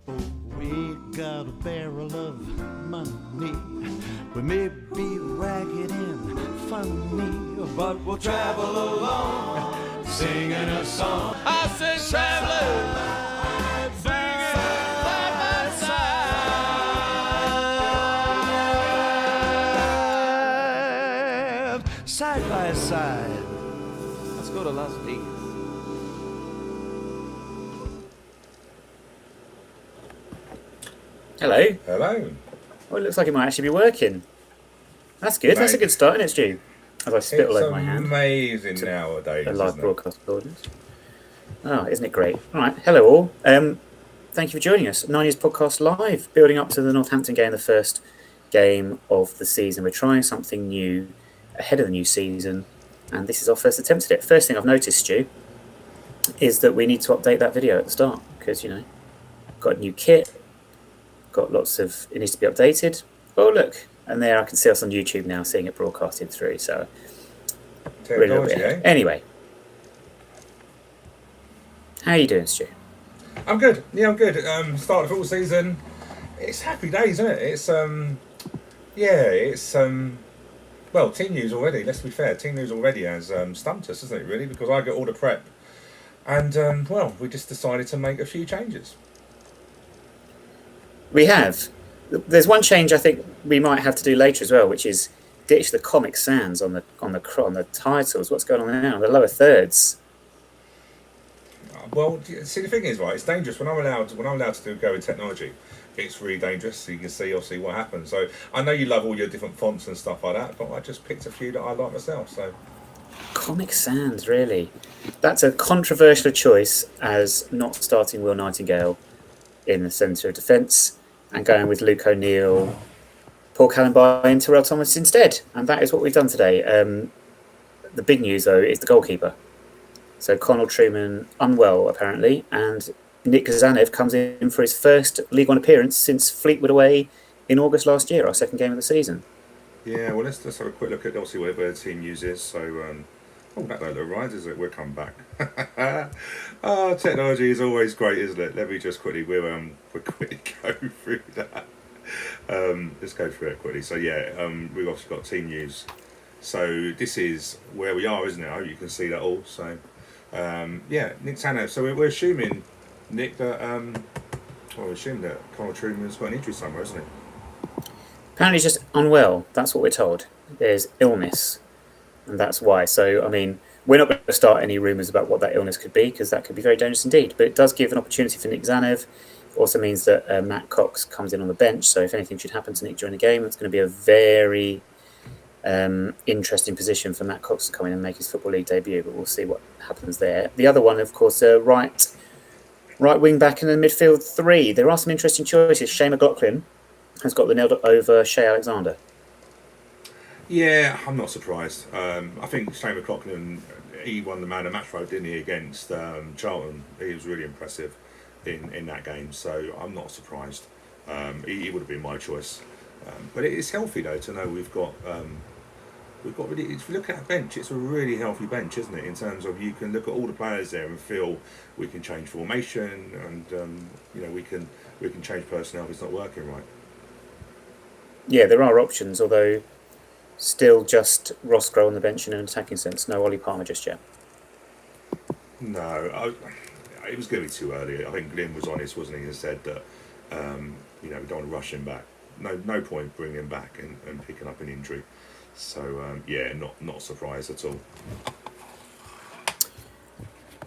We got a barrel of money. We may be ragged and funny, but we'll travel along, singing a song. I said, traveling, singing side by side. Let's go to Las Vegas. Hello. Hello. Oh, it looks like it might actually be working. That's good. That's a good start, isn't it, Stu? As I spit all over my hand. It's amazing nowadays. A live broadcast audience. Oh, isn't it great? All right. Hello, all. Thank you for joining us. 9 Years Podcast Live, building up to the Northampton game, the first game of the season. We're trying something new ahead of the new season, and this is our first attempt at it. First thing I've noticed, Stu, is that we need to update that video at the start because, got a new kit. Got lots of, it needs to be updated. Oh, look. And there I can see us on YouTube now, seeing it broadcasted through. So, technology, eh? Anyway. How are you doing, Stu? I'm good. Yeah, I'm good. Start of the full season. It's happy days, isn't it? It's, well, team news already, let's be fair. Team news already has stumped us, isn't it, really? Because I get all the prep. And, we just decided to make a few changes. We have. There's one change I think we might have to do later as well, which is ditch the Comic Sans on the titles. What's going on now? The lower thirds. Well, see, the thing is, right, it's dangerous. When I'm allowed to go with technology, it's really dangerous. So you can see, obviously, what happens. So I know you love all your different fonts and stuff like that, but I just picked a few that I like myself. So Comic Sans, really? That's a controversial choice as not starting Will Nightingale in the centre of defence and going with Luke O'Neill, Paul Callenby and Terrell Thomas instead. And that is what we've done today. The big news, though, is the goalkeeper. So Connell Truman unwell, apparently, and Nick Zanev comes in for his first League One appearance since Fleetwood away in August last year, our second game of the season. Yeah, well, let's have a quick look at, obviously, where the team use is. So, that don't look right, is it? We'll come back. Technology is always great, isn't it? Let me just quickly, we'll quickly go through that. Let's go through it quickly. So we've obviously got team news. So this is where we are, isn't it? I hope you can see that all. So Nick Zanev. So we're assuming, Nick, that we're assuming that Connell Truman's got an injury somewhere, isn't he? Apparently he's just unwell. That's what we're told. There's illness. And that's why. So, I mean, we're not going to start any rumours about what that illness could be because that could be very dangerous indeed. But it does give an opportunity for Nick Zanev. Also means that Matt Cox comes in on the bench. So if anything should happen to Nick during the game, it's going to be a very interesting position for Matt Cox to come in and make his Football League debut. But we'll see what happens there. The other one, of course, right wing back in the midfield three. There are some interesting choices. Shea McLaughlin has got the nailed over Shea Alexander. Yeah, I'm not surprised. I think Shane McLaughlin, he won the man of match vote, didn't he, against Charlton? He was really impressive in that game, so I'm not surprised. He would have been my choice. But it's healthy though to know we've got really. If you look at a bench, it's a really healthy bench, isn't it? In terms of you can look at all the players there and feel we can change formation and we can change personnel if it's not working right. Yeah, there are options, although. Still just Roscoe on the bench in an attacking sense. No Ollie Palmer just yet. No, it was going to be too early. I think Glyn was honest, wasn't he, and said that we don't want to rush him back. No point bringing him back and picking up an injury. So not surprised at all.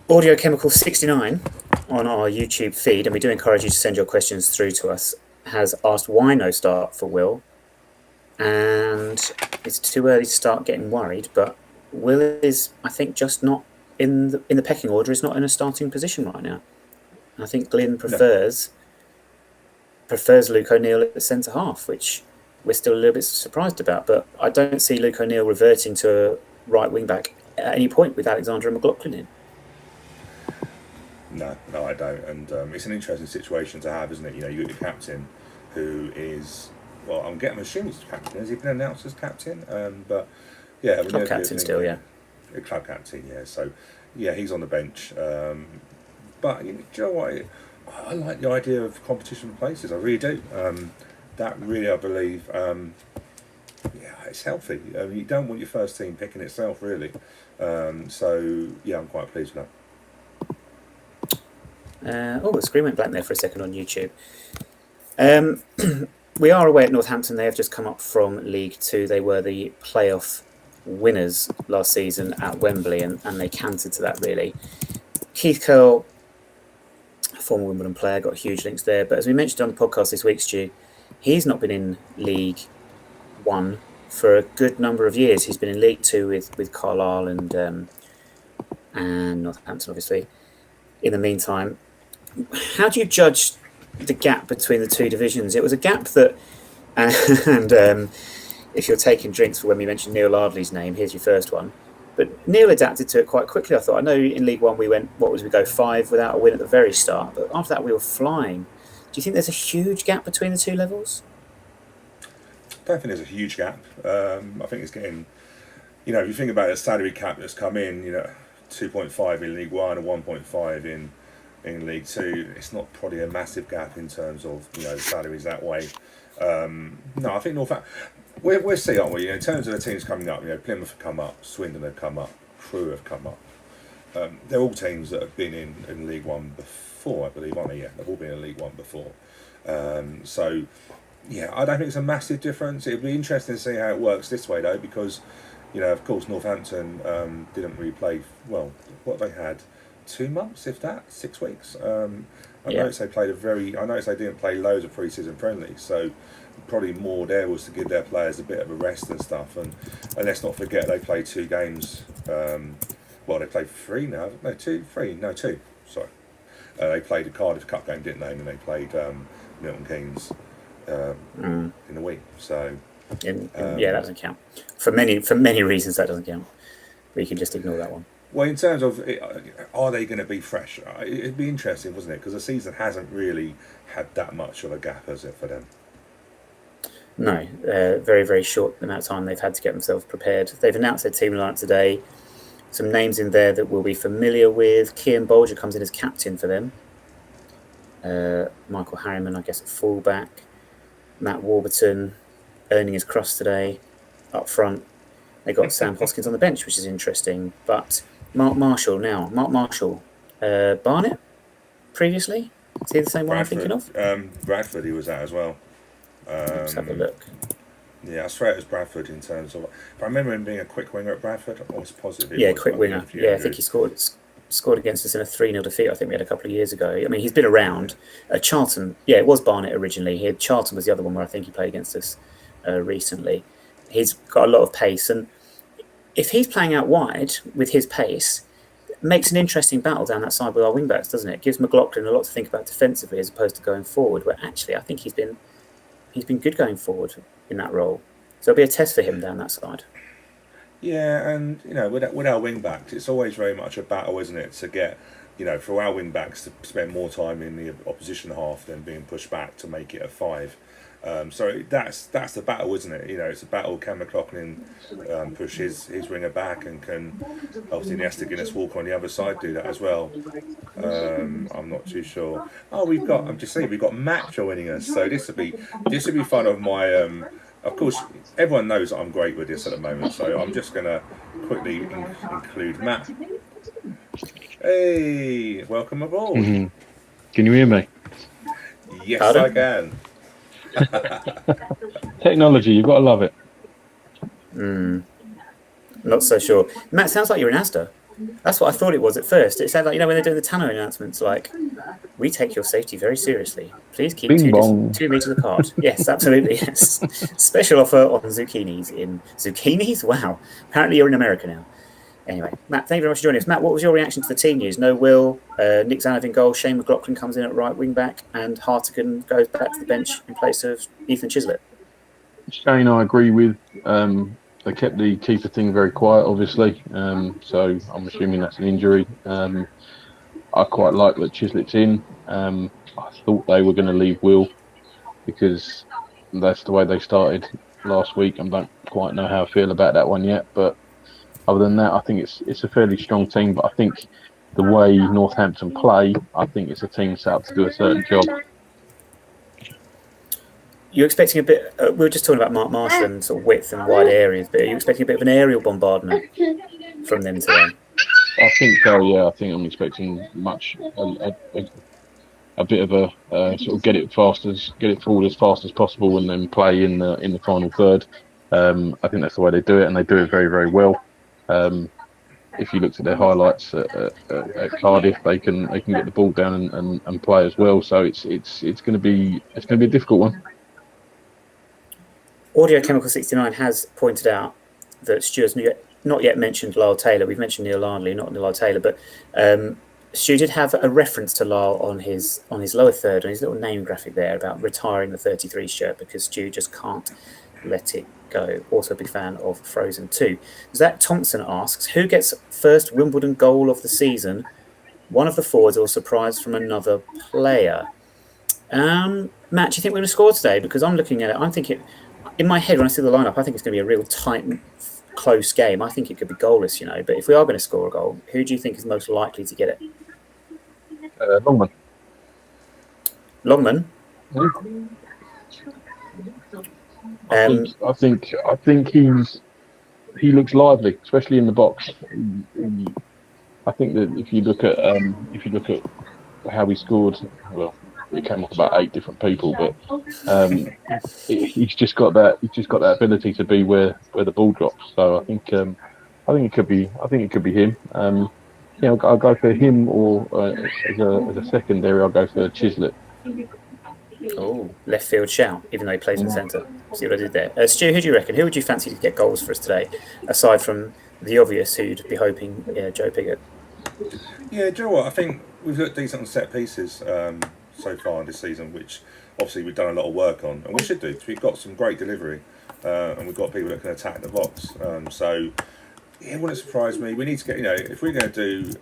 Audio Chemical 69 on our YouTube feed, and we do encourage you to send your questions through to us, has asked why no start for Will. And it's too early to start getting worried, but Will is, I think, just not in the pecking order. Is not in a starting position right now. I think Glyn prefers Luke O'Neill at the centre half, which we're still a little bit surprised about. But I don't see Luke O'Neill reverting to a right wing back at any point with Alexander and McLaughlin in. No, I don't. And it's an interesting situation to have, isn't it? You got your captain, who is. Well, I'm assuming he's captain. Has he been announced as captain? But yeah, club captain still, yeah. A club captain, yeah. So yeah, he's on the bench. But do you know what? I like the idea of competition for places. I really do. That really, I believe, yeah, it's healthy. You don't want your first team picking itself, really. So yeah, I'm quite pleased with that. The screen went blank there for a second on YouTube. We are away at Northampton. They have just come up from League Two. They were the playoff winners last season at Wembley, and they cantered to that, really. Keith Curl, former Wimbledon player, got huge links there. But as we mentioned on the podcast this week, Stu, he's not been in League One for a good number of years. He's been in League Two with Carlisle and Northampton, obviously. In the meantime, how do you judge the gap between the two divisions? It was a gap that, and if you're taking drinks for when we mentioned Neil Ardley's name, here's your first one. But Neil adapted to it quite quickly, I thought. I know in League One we went, we go 5 without a win at the very start, but after that we were flying. Do you think there's a huge gap between the two levels? I don't think there's a huge gap. I think it's getting, if you think about the salary cap that's come in, 2.5 in League One and 1.5 in League Two, it's not probably a massive gap in terms of salaries that way. No, I think Northampton, we'll see, aren't we? In terms of the teams coming up, Plymouth have come up, Swindon have come up, Crewe have come up. They're all teams that have been in League One before, I believe, aren't they? Yeah, they've all been in League One before. So, yeah, I don't think it's a massive difference. It'd be interesting to see how it works this way, though, because, of course, Northampton didn't really play well. What they had, 2 months, if that, 6 weeks. I noticed they didn't play loads of pre-season friendlies, so probably more there was to give their players a bit of a rest and stuff. And let's not forget they played 2 games. They played 3 now. No, 2, 3. No, 2. Sorry. They played a Cardiff Cup game, didn't they? And they played Milton Keynes in the week. So that doesn't count. For many reasons, that doesn't count. We can just ignore that one. Well, in terms of, are they going to be fresh? It'd be interesting, wasn't it? Because the season hasn't really had that much of a gap, has it, for them? No, very, very short amount of time they've had to get themselves prepared. They've announced their team lineup today. Some names in there that we'll be familiar with. Kian Bolger comes in as captain for them. Michael Harriman, I guess, at fullback. Matt Warburton earning his crust today up front. They got Sam Hoskins on the bench, which is interesting. But Mark Marshall, Barnett previously? Is he the same one I'm thinking of? Bradford, he was at as well. Let's have a look. Yeah, I swear it was Bradford in terms of. If I remember him being a quick winger at Bradford, I was positive. Quick winger. Yeah, I think he scored against us in a 3-0 defeat. I think we had a couple of years ago. I mean, he's been around. Charlton. Yeah, it was Barnett originally. Charlton was the other one where I think he played against us recently. He's got a lot of pace, and if he's playing out wide with his pace, it makes an interesting battle down that side with our wing backs, doesn't it? It gives McLaughlin a lot to think about defensively as opposed to going forward. Where actually, I think he's been good going forward in that role. So it'll be a test for him down that side. Yeah, and with our wing backs, it's always very much a battle, isn't it? To get for our wing backs to spend more time in the opposition half than being pushed back to make it a 5. So that's the battle, isn't it? It's a battle. Can McLaughlin push his winger back, and can obviously Nesta Guinness Walker on the other side do that as well? I'm not too sure. Oh, we've got Matt joining us, so this would be fun of my. Of course, everyone knows that I'm great with this at the moment, so I'm just gonna quickly include Matt. Hey, welcome aboard. Mm-hmm. Can you hear me? Yes, I can. Technology, you've got to love it. Not so sure. Matt, sounds like you're in Asda. That's what I thought it was at first. It sounded like, when they're doing the Tanner announcements, like, we take your safety very seriously. Please keep 2 meters apart. Yes, absolutely, yes. Special offer on zucchinis. Zucchinis? Wow. Apparently you're in America now. Anyway, Matt, thank you very much for joining us. Matt, what was your reaction to the team news? No Will, Nick Zanev in goal, Shane McLaughlin comes in at right wing back, and Hartigan goes back to the bench in place of Ethan Chislett. Shane, I agree with. They kept the keeper thing very quiet, obviously. So I'm assuming that's an injury. I quite like that Chislett's in. I thought they were going to leave Will because that's the way they started last week. I don't quite know how I feel about that one yet, but other than that, I think it's a fairly strong team. But I think the way Northampton play, I think it's a team set up to do a certain job. You're expecting a bit. We were just talking about Mark Marshall and sort of width and wide areas, but are you expecting a bit of an aerial bombardment from them today? I think so. Yeah, I think I'm expecting a bit of a sort of get it forward as fast as possible, and then play in the final third. I think that's the way they do it, and they do it very, very well. If you looked at their highlights at Cardiff, they can get the ball down and play as well. So it's going to be a difficult one. Audio Chemical 69 has pointed out that Stuart's not yet mentioned Lyle Taylor. We've mentioned Neil Ardley, not Lyle Taylor, but Stu did have a reference to Lyle on his lower third, on his little name graphic there, about retiring the 33 shirt because Stu just can't let it go. Also a big fan of Frozen 2. Zach Thompson asks, who gets first Wimbledon goal of the season? One of the forwards or surprise from another player? Matt, do you think we're going to score today? Because I'm looking at it, I'm thinking, in my head when I see the lineup, I think it's going to be a real tight, close game. I think it could be goalless, but if we are going to score a goal, who do you think is most likely to get it? Longman. Longman? I think he looks lively, especially in the box. I think that if you look at how he scored, well, it came off about 8 different people, but he's just got that ability to be where the ball drops. So I think it could be him. I'll go for him, or as a secondary, I'll go for Chislett. Oh, left field shout, even though he plays in the centre. See what I did there? Stu, who do you reckon? Who would you fancy to get goals for us today, aside from the obvious who'd be hoping Joe Pigott? Yeah, do you know what? I think we've looked decent on set pieces so far this season, which obviously we've done a lot of work on, and we should do, because we've got some great delivery, and we've got people that can attack the box. So it wouldn't surprise me. We need to get, if we're going to do,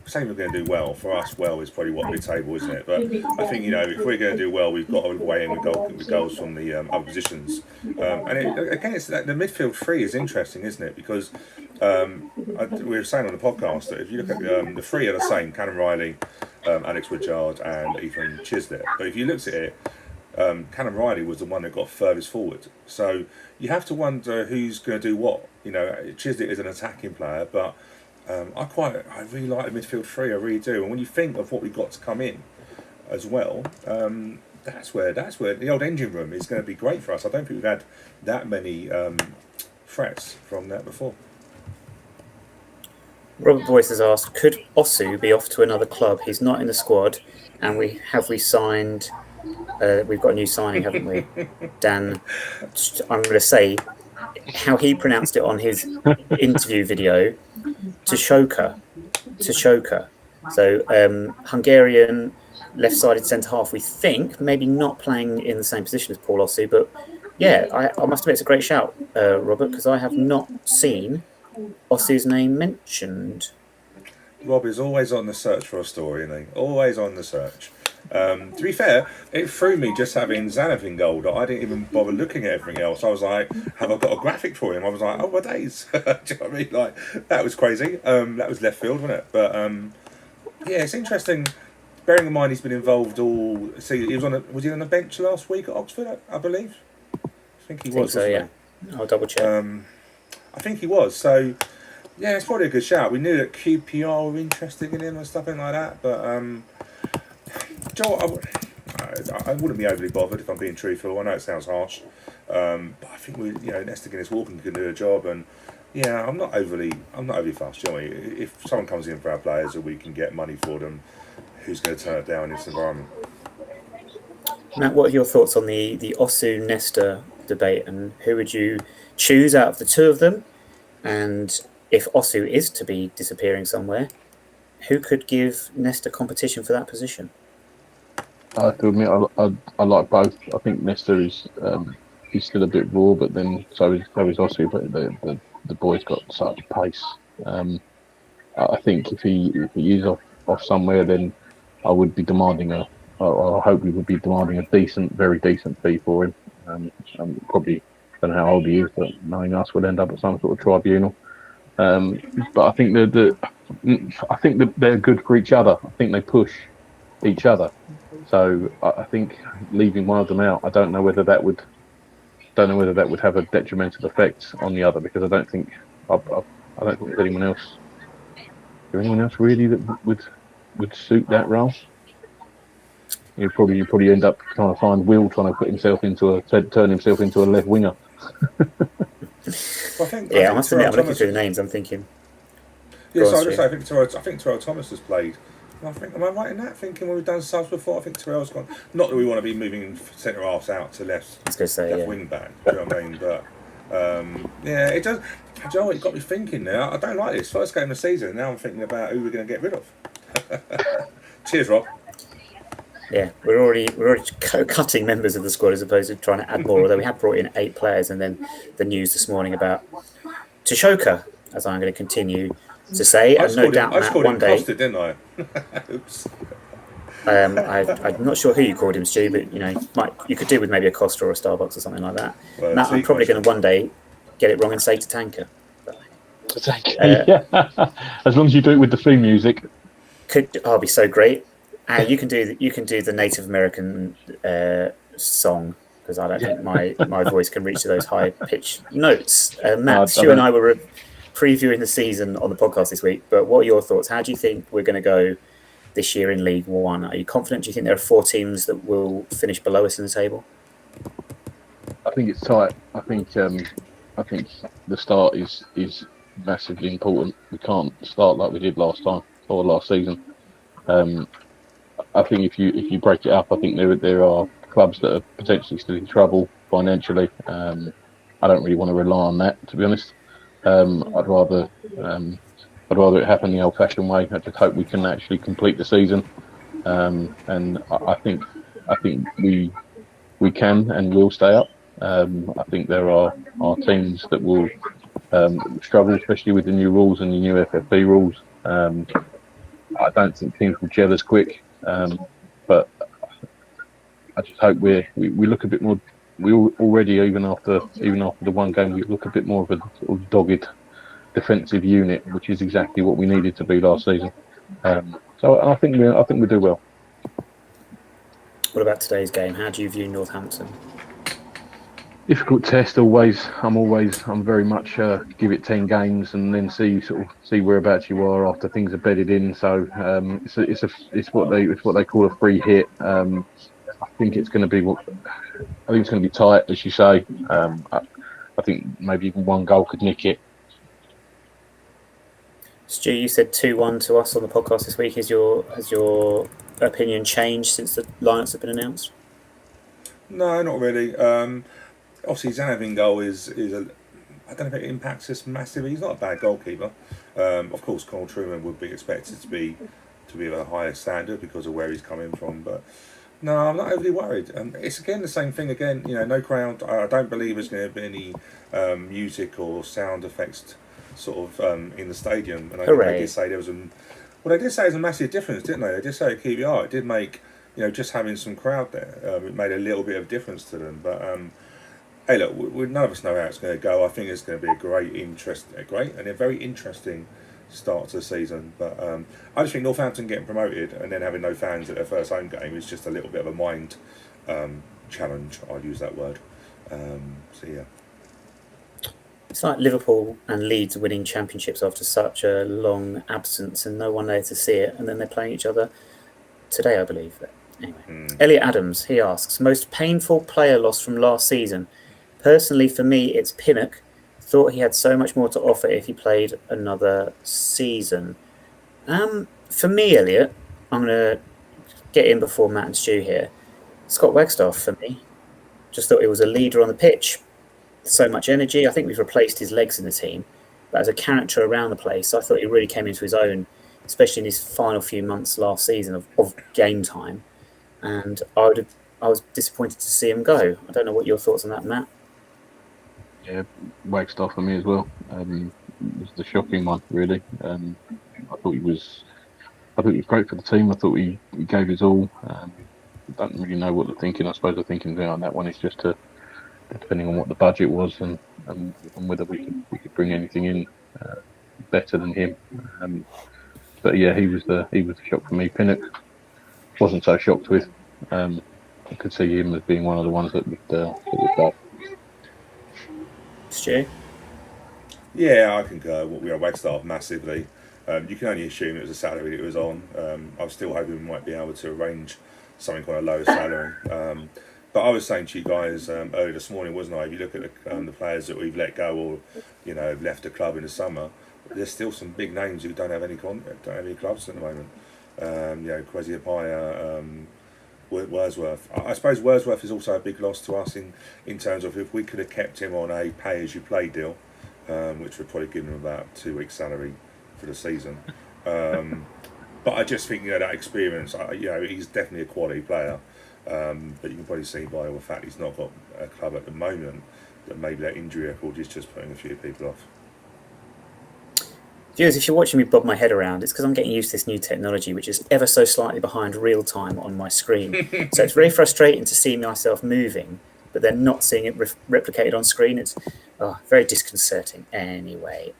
saying we're going to do well, for us, well is probably what mid-table, isn't it? But I think, if we're going to do well, we've got to weigh in with goals from the other positions. Again, it's that the midfield three is interesting, isn't it? Because we were saying on the podcast that if you look at the three are the same: Callum Riley, Alex Woodyard, and Ethan Chislett. But if you looked at it, Callum Riley was the one that got furthest forward. So you have to wonder who's going to do what. Chislett is an attacking player, but I really like the midfield three. I really do. And when you think of what we've got to come in as well, that's where the old engine room is going to be great for us. I don't think we've had that many threats from that before. Robert Boyce has asked, could Osu be off to another club? He's not in the squad, and we signed. We've got a new signing, haven't we? Dan, I'm going to say how he pronounced it on his interview video, Tshoka. So Hungarian left-sided centre half. We think maybe not playing in the same position as Paul Osu, but yeah, I must admit it's a great shout, Robert, because I have not seen Osu's name mentioned. Rob is always on the search for a story, isn't he? Always on the search. To be fair, it threw me just having Zanev in goal that I didn't even bother looking at everything else. I was like, have I got a graphic for him? I was like, oh my days. Do you know what I mean? Like, that was crazy. That was left field, wasn't it? But yeah, it's interesting. Bearing in mind he's been involved all. See, he was he on the bench last week at Oxford? I believe. I think he was. So yeah, I'll double check. I think he was. So yeah, it's probably a good shout. We knew that QPR were interested in him and stuff like that, but Joel, I wouldn't be overly bothered if I'm being truthful. I know it sounds harsh, but I think Nesta Guinness-Walken can do a job, and yeah, I'm not overly fast. You know, if someone comes in for our players and we can get money for them, who's going to turn it down in this environment? Matt, what are your thoughts on the Osu Nesta debate, and who would you choose out of the two of them? And if Osu is to be disappearing somewhere, who could give Nesta competition for that position? I have to admit, I like both. I think Nesta is he's still a bit raw, but then so is Osu. But the boy's got such pace. I think if he is off somewhere, then I would be demanding I hope we would be demanding a very decent fee for him. Probably don't know how old he is, but knowing us, we'll end up at some sort of tribunal. But I think I think that they're good for each other. I think they push each other. So I think leaving one of them out, I don't know whether that would have a detrimental effect on the other, because I don't think there's anyone else. Is there anyone else really that would suit that role? You probably end up trying to find Will trying to turn himself into a left winger. Well, I must admit, I'm looking through the names. I'm thinking. Yeah, so I just say, I think Terrell Thomas has played. And I think, am I right in that? Thinking when we've done subs before, I think Terrell's gone. Not that we want to be moving centre halves out to left. I was going to say, left wing back. Do you know what I mean? But yeah, it does. Do you know what? It got me thinking now. I don't like this first game of the season. Now I'm thinking about who we're going to get rid of. Cheers, Rob. Yeah, we're already cutting members of the squad as opposed to trying to add more. Although we have brought in 8 players, and then the news this morning about Tashoka, as I'm going to continue to say, and no doubt, Matt, one day. Costed, didn't I? Oops. I'm not sure who you called him, Stu, but you could do with maybe a Costa or a Starbucks or something like that. Well, Matt, I'm probably going to one day get it wrong and say Tatanka. Yeah, as long as you do it with the theme music. I'll be so great. You can do the Native American song, because I don't think my voice can reach to those high pitched notes. Matt, Stu and I were previewing the season on the podcast this week, but what are your thoughts? How do you think we're going to go this year in League One? Are you confident? Do you think there are 4 teams that will finish below us in the table? I think it's tight. I think the start is massively important. We can't start like we did last time or last season. I think if you break it up, I think there are clubs that are potentially still in trouble financially. I don't really want to rely on that, to be honest. I'd rather it happen the old-fashioned way. I just hope we can actually complete the season, and I think we can and will stay up. I think there are teams that will struggle, especially with the new rules and the new FFP rules. I don't think teams will gel as quick, but I just hope we look a bit more. We already, even after the one game, we look a bit more of a sort of dogged defensive unit, which is exactly what we needed to be last season. So I think we do well. What about today's game? How do you view Northampton? Difficult test always. I'm very much give it 10 games and then see whereabouts you are after things are bedded in. So it's what they call a free hit. I think it's going to be tight, as you say. I think maybe even one goal could nick it. Stu, you said 2-1 to us on the podcast this week. Has your opinion changed since the lineups have been announced? No, not really. Obviously, Zanav goal is I don't know if it impacts us massively. He's not a bad goalkeeper. Of course, Connell Truman would be expected to be of a higher standard because of where he's coming from. But no, I'm not overly worried. It's again the same thing again. No crowd. I don't believe there's going to be any music or sound effects sort of in the stadium. And I think they did say there was they did say there's a massive difference, didn't they? They did say at QBR it did make just having some crowd there. It made a little bit of difference to them, but. Hey, look, none of us know how it's going to go. I think it's going to be a very interesting start to the season. But I just think Northampton getting promoted and then having no fans at their first home game is just a little bit of a mind challenge. I'll use that word. So yeah. It's like Liverpool and Leeds winning championships after such a long absence and no one there to see it, and then they're playing each other today, I believe. Anyway, Elliot Adams, he asks, most painful player loss from last season. Personally, for me, it's Pinnock. Thought he had so much more to offer if he played another season. For me, Elliot, I'm going to get in before Matt and Stu here. Scott Wagstaff, for me. Just thought he was a leader on the pitch. So much energy. I think we've replaced his legs in the team. But as a character around the place, I thought he really came into his own, especially in his final few months last season of game time. And I was disappointed to see him go. I don't know what your thoughts on that, Matt. Yeah, Wagstaff for me as well. It was the shocking one, really. I thought he was great for the team. I thought he gave his all. Don't really know what they're thinking. I suppose they're thinking on that one is just depending on what the budget was and whether we could bring anything in better than him. But yeah, he was the shock for me. Pinnock wasn't so shocked with. I could see him as being one of the ones that would go. Stu? Yeah, I concur. We are Wagstaff massively. You can only assume it was a salary it was on. I was still hoping we might be able to arrange something on a lower salary. But I was saying to you guys earlier this morning, wasn't I? If you look at the players that we've let go or have left the club in the summer, there's still some big names who don't have any clubs at the moment. Kwesi Appiah, Wordsworth. I suppose Wordsworth is also a big loss to us in terms of if we could have kept him on a pay-as-you-play deal, which would probably give him about 2 weeks' salary for the season. But I just think that experience. He's definitely a quality player, but you can probably see by the fact he's not got a club at the moment that maybe that injury record is just putting a few people off. Viewers, if you're watching me bob my head around, it's because I'm getting used to this new technology, which is ever so slightly behind real time on my screen. So it's very frustrating to see myself moving, but then not seeing it replicated on screen. It's very disconcerting. Anyway,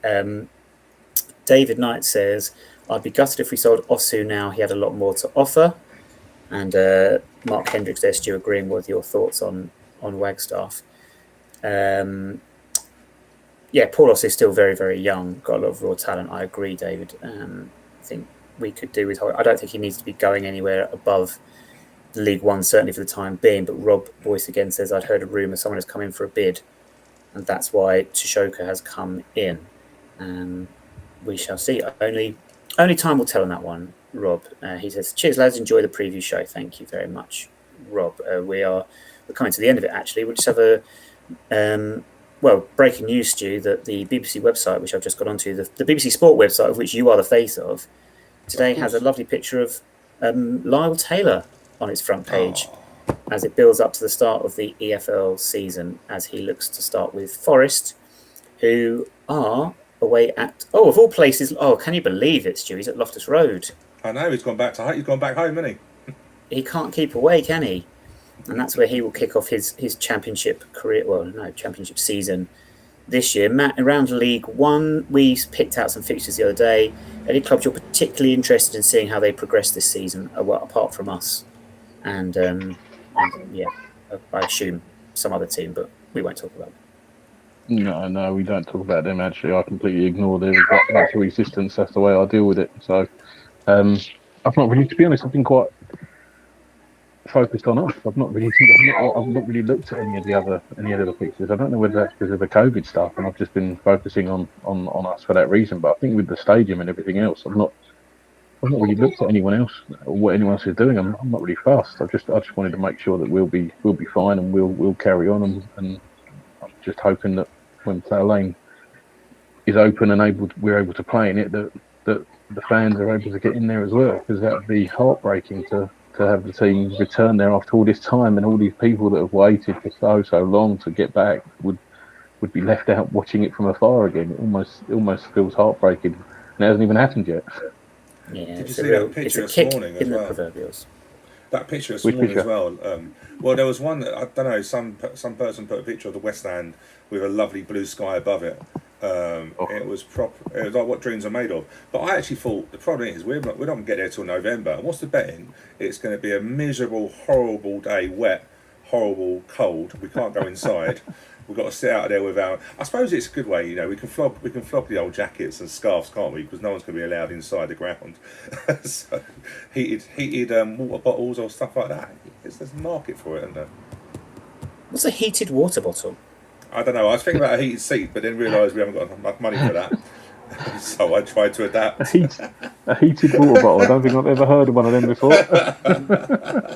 David Knight says, I'd be gutted if we sold Osu now. He had a lot more to offer. And Mark Hendricks there, Stu, agreeing with your thoughts on Wagstaff. Paul Osu is still very, very young, got a lot of raw talent. I agree, David. I think we could do with. I don't think he needs to be going anywhere above League One, certainly for the time being. But Rob Boyce again says, I'd heard a rumour someone has come in for a bid, and that's why Chishoka has come in. We shall see. Only time will tell on that one, Rob. He says, cheers, lads. Enjoy the preview show. Thank you very much, Rob. We're coming to the end of it, actually. We'll just have a... breaking news, Stu, that the BBC website, which I've just got onto, the BBC Sport website, of which you are the face of, today has a lovely picture of Lyle Taylor on its front page as it builds up to the start of the EFL season, as he looks to start with Forest, who are away at, of all places, can you believe it, Stu? He's at Loftus Road. I know, he's gone back home, hasn't he? He can't keep away, can he? And that's where he will kick off his championship career. Championship season this year. Matt, around League One, we picked out some fixtures the other day. Any clubs you're particularly interested in seeing how they progress this season, apart from us? And I assume some other team, but we won't talk about it. No, we don't talk about them. Actually, I completely ignore their actual existence. That's the way I deal with it. So, I've not really, to be honest, I've been quite focused on us. I've not really looked at any of the other pictures. I don't know whether that's because of the COVID stuff, and I've just been focusing on us for that reason. But I think with the stadium and everything else, I've not really looked at anyone else or what anyone else is doing. I'm not really fast. I just wanted to make sure that we'll be fine and we'll carry on, and I'm just hoping that when Plough Lane is open and we're able to play in it, that the fans are able to get in there as well, because that would be heartbreaking to have the team return there after all this time, and all these people that have waited for so long to get back would be left out watching it from afar again. It almost feels heartbreaking, and it hasn't even happened yet. Yeah, did you see that picture this morning as well? Proverbials. That picture this morning as well. Well, there was one that I don't know. Some person put a picture of the West End with a lovely blue sky above it. It was proper. It was like what dreams are made of. But I actually thought the problem is we're not going to get there till November. And what's the betting? It's going to be a miserable, horrible day, wet, horrible, cold. We can't go inside. We've got to sit out there with our. I suppose it's a good way. We can flog the old jackets and scarves, can't we? Because no one's going to be allowed inside the ground. So heated water bottles or stuff like that. There's a market for it, isn't there? What's a heated water bottle? I don't know. I was thinking about a heated seat, but then realised we haven't got enough money for that. So I tried to adapt. A heated water bottle. I don't think I've ever heard of one of them before.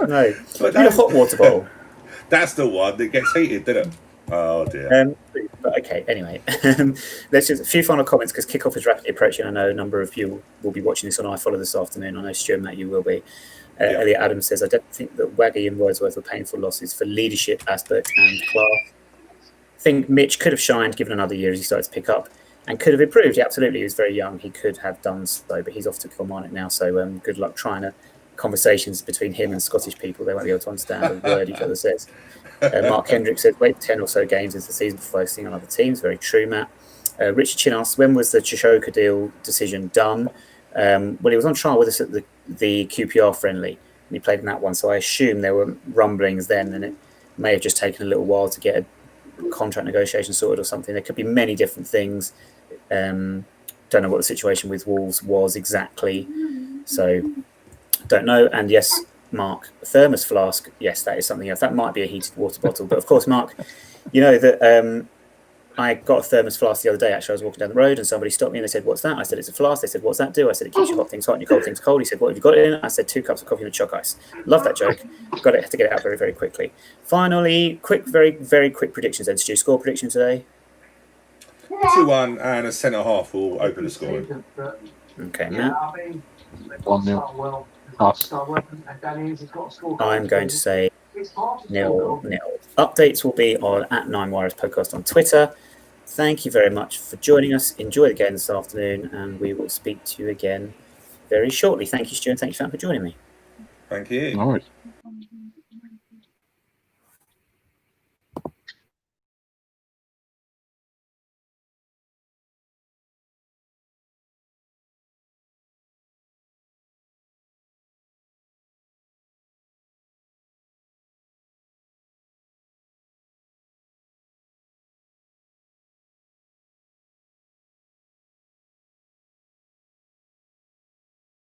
No, but a hot water bottle. That's the one that gets heated, doesn't it? Oh dear. But okay. Anyway, let's just a few final comments because kickoff is rapidly approaching. I know a number of you will be watching this on iFollow this afternoon. I know Stu and Matt, you will be. Elliot Adams says, I don't think that Waggy and Wordsworth were painful losses for leadership aspect and class. I think Mitch could have shined given another year as he started to pick up and could have improved. Yeah, absolutely. He was very young. He could have done so, but he's off to Kilmarnock now. So good luck trying to conversations between him and Scottish people. They won't be able to understand a word each other says. Mark Hendrick said, wait 10 or so games into the season before focusing on other teams. Very true, Matt. Richard Chin asks, when was the Chishoka deal decision done? Well, he was on trial with us at the QPR friendly, and he played in that one. So I assume there were rumblings then, and it may have just taken a little while to get a contract negotiation sorted or something. There could be many different things. Don't know what the situation with Wolves was exactly, so don't know. And yes, Mark, thermos flask, yes, that is something else. That might be a heated water bottle, but of course, Mark, you know that I got a thermos flask the other day. Actually, I was walking down the road and somebody stopped me and they said, "What's that?" I said, "It's a flask." They said, "What's that do?" I said, "It keeps your hot things hot and your cold things cold." He said, "What have you got it in?" I said, 2 cups of coffee with chalk ice. Love that joke. Got it, had to get it out very, very quickly. Finally, very, very quick predictions then. Stu, score prediction today? 2-1 and a centre half will open the scoring. Okay, Matt. 1-0. Us. I'm going to say 0-0. Updates will be on @9wires podcast on Twitter. Thank you very much for joining us. Enjoy the game this afternoon, and we will speak to you again very shortly. Thank you, Stu, and thank you, Sam, for joining me. Thank you. No worries.